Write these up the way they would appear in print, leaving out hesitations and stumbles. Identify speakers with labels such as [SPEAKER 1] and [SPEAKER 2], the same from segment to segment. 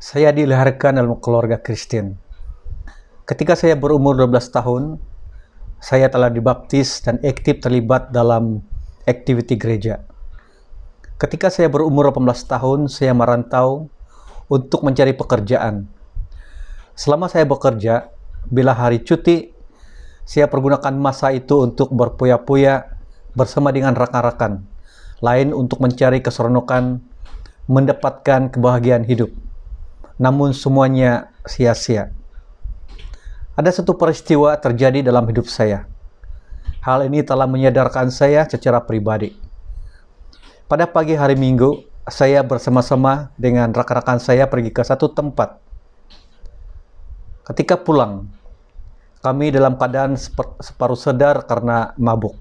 [SPEAKER 1] Saya dilahirkan dalam keluarga Kristen. Ketika saya berumur 12 tahun, saya telah dibaptis dan aktif terlibat dalam aktiviti gereja. Ketika saya berumur 18 tahun, saya merantau untuk mencari pekerjaan. Selama saya bekerja, bila hari cuti, saya pergunakan masa itu untuk berpoya-poya bersama dengan rekan-rekan lain untuk mencari keseronokan, mendapatkan kebahagiaan hidup. Namun semuanya sia-sia. Ada satu peristiwa terjadi dalam hidup saya. Hal ini telah menyadarkan saya secara pribadi. Pada pagi hari Minggu, saya bersama-sama dengan rekan-rekan saya pergi ke satu tempat. Ketika pulang, kami dalam keadaan separuh sadar karena mabuk.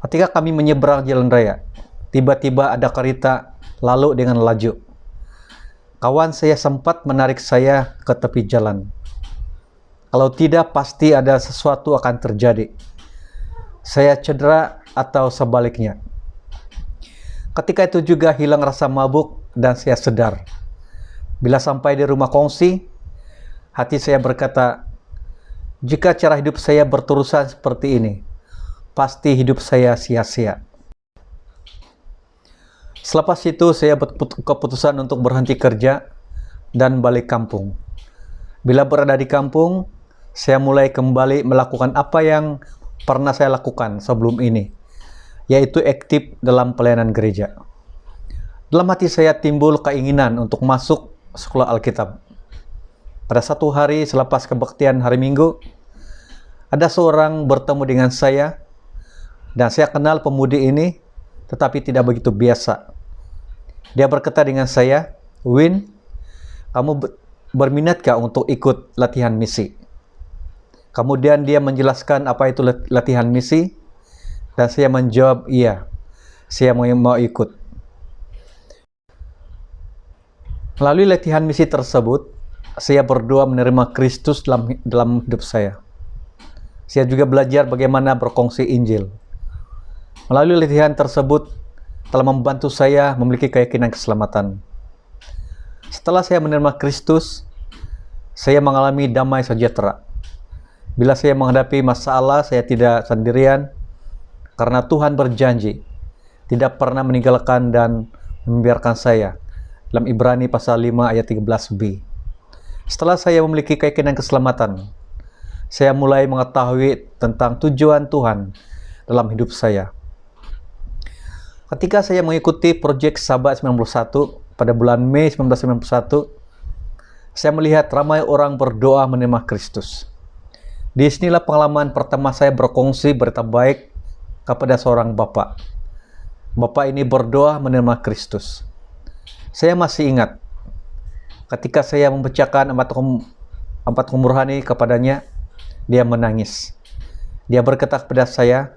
[SPEAKER 1] Ketika kami menyeberang jalan raya, tiba-tiba ada kereta lalu dengan laju. Kawan saya sempat menarik saya ke tepi jalan. Kalau tidak, pasti ada sesuatu akan terjadi. Saya cedera atau sebaliknya. Ketika itu juga hilang rasa mabuk dan saya sadar. Bila sampai di rumah kongsi, hati saya berkata, jika cara hidup saya berterusan seperti ini, pasti hidup saya sia-sia. Selepas itu saya berkeputusan untuk berhenti kerja dan balik kampung. Bila berada di kampung, saya mulai kembali melakukan apa yang pernah saya lakukan sebelum ini, yaitu aktif dalam pelayanan gereja. Dalam hati saya timbul keinginan untuk masuk sekolah Alkitab. Pada satu hari selepas kebaktian hari Minggu, ada seorang bertemu dengan saya, dan saya kenal pemudi ini, tetapi tidak begitu biasa. Dia berkata dengan saya, "Win, kamu berminatkah untuk ikut latihan misi?" Kemudian dia menjelaskan apa itu latihan misi, dan saya menjawab, "Iya, saya mau ikut." Melalui latihan misi tersebut, saya berdoa menerima Kristus dalam hidup saya. Saya juga belajar bagaimana berkongsi Injil. Melalui latihan tersebut telah membantu saya memiliki keyakinan keselamatan. Setelah saya menerima Kristus, saya mengalami damai sejahtera. Bila saya menghadapi masalah, saya tidak sendirian, karena Tuhan berjanji tidak pernah meninggalkan dan membiarkan saya. Dalam Ibrani pasal 5 ayat 13b. Setelah saya memiliki keyakinan keselamatan, saya mulai mengetahui tentang tujuan Tuhan dalam hidup saya. Ketika saya mengikuti proyek Sahabat 91 pada bulan Mei 1991, saya melihat ramai orang berdoa menerima Kristus. Disinilah pengalaman pertama saya berkongsi berita baik kepada seorang bapak. Bapak ini berdoa menerima Kristus. Saya masih ingat, ketika saya membacakan empat rohani kepadanya, dia menangis. Dia berkata kepada saya,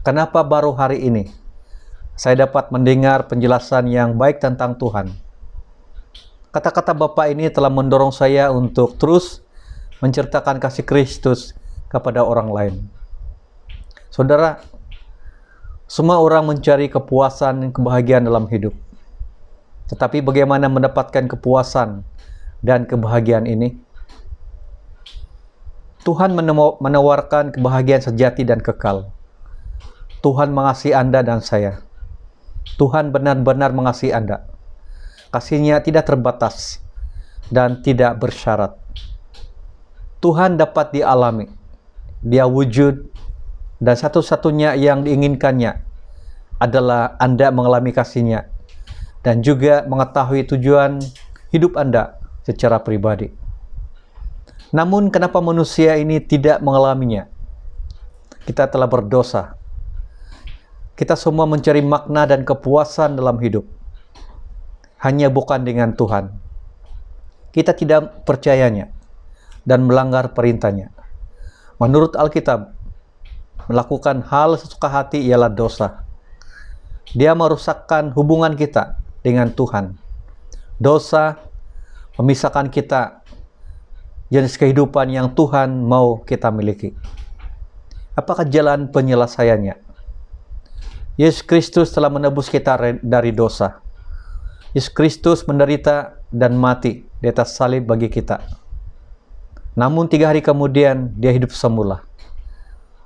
[SPEAKER 1] "Kenapa baru hari ini saya dapat mendengar penjelasan yang baik tentang Tuhan?" Kata-kata Bapak ini telah mendorong saya untuk terus menceritakan kasih Kristus kepada orang lain. Saudara, semua orang mencari kepuasan dan kebahagiaan dalam hidup. Tetapi bagaimana mendapatkan kepuasan dan kebahagiaan ini? Tuhan menawarkan kebahagiaan sejati dan kekal. Tuhan mengasihi Anda dan saya. Tuhan benar-benar mengasihi Anda. Kasih-Nya tidak terbatas dan tidak bersyarat. Tuhan dapat dialami. Dia wujud, dan satu-satunya yang diinginkannya adalah Anda mengalami kasih-Nya dan juga mengetahui tujuan hidup Anda secara pribadi. Namun kenapa manusia ini tidak mengalaminya? Kita telah berdosa. Kita semua mencari makna dan kepuasan dalam hidup, hanya bukan dengan Tuhan. Kita tidak percayanya dan melanggar perintahnya. Menurut Alkitab, melakukan hal sesuka hati ialah dosa. Dia merusakkan hubungan kita dengan Tuhan. Dosa memisahkan kita jenis kehidupan yang Tuhan mau kita miliki. Apakah jalan penyelesaiannya? Yesus Kristus telah menebus kita dari dosa. Yesus Kristus menderita dan mati di atas salib bagi kita. Namun 3 hari kemudian dia hidup semula.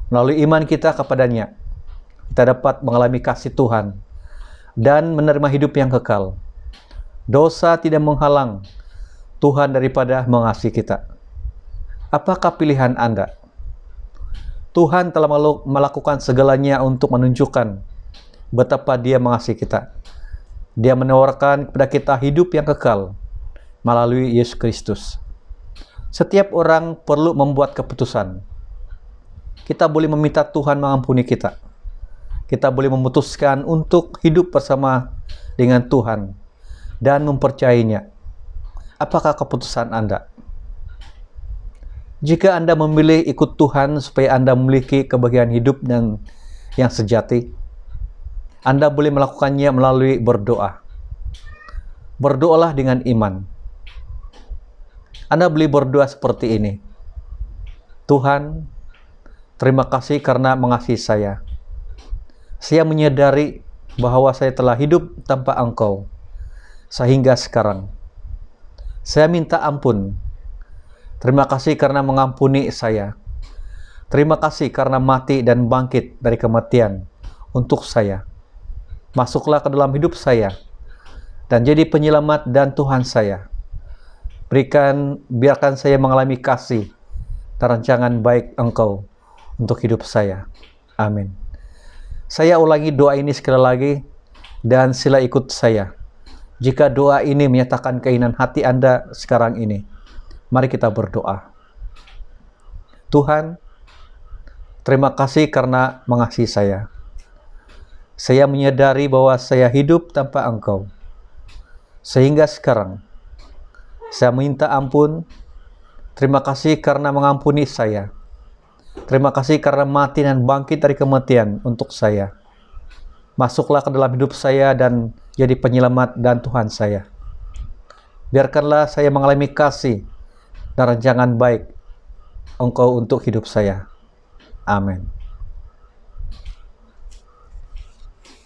[SPEAKER 1] Melalui iman kita kepadanya, kita dapat mengalami kasih Tuhan dan menerima hidup yang kekal. Dosa tidak menghalang Tuhan daripada mengasihi kita. Apakah pilihan Anda? Tuhan telah melakukan segalanya untuk menunjukkan betapa Dia mengasihi kita. Dia menawarkan kepada kita hidup yang kekal melalui Yesus Kristus. Setiap orang perlu membuat keputusan. Kita boleh meminta Tuhan mengampuni kita. Kita boleh memutuskan untuk hidup bersama dengan Tuhan dan mempercayainya. Apakah keputusan Anda? Jika Anda memilih ikut Tuhan supaya Anda memiliki kebahagiaan hidup dan yang sejati, Anda boleh melakukannya melalui berdoa. Berdoalah dengan iman. Anda boleh berdoa seperti ini. Tuhan, terima kasih karena mengasihi saya. Saya menyadari bahwa saya telah hidup tanpa Engkau sehingga sekarang. Saya minta ampun. Terima kasih karena mengampuni saya. Terima kasih karena mati dan bangkit dari kematian untuk saya. Masuklah ke dalam hidup saya dan jadi penyelamat dan Tuhan saya. Biarkan saya mengalami kasih dan rancangan baik Engkau untuk hidup saya. Amin. Saya ulangi doa ini sekali lagi dan sila ikut saya. Jika doa ini menyatakan keinginan hati Anda sekarang ini, mari kita berdoa. Tuhan, terima kasih karena mengasihi saya. Saya menyadari bahwa saya hidup tanpa Engkau. Sehingga sekarang, saya minta ampun. Terima kasih karena mengampuni saya. Terima kasih karena mati dan bangkit dari kematian untuk saya. Masuklah ke dalam hidup saya dan jadi penyelamat dan Tuhan saya. Biarkanlah saya mengalami kasih dan rancangan baik Engkau untuk hidup saya. Amin.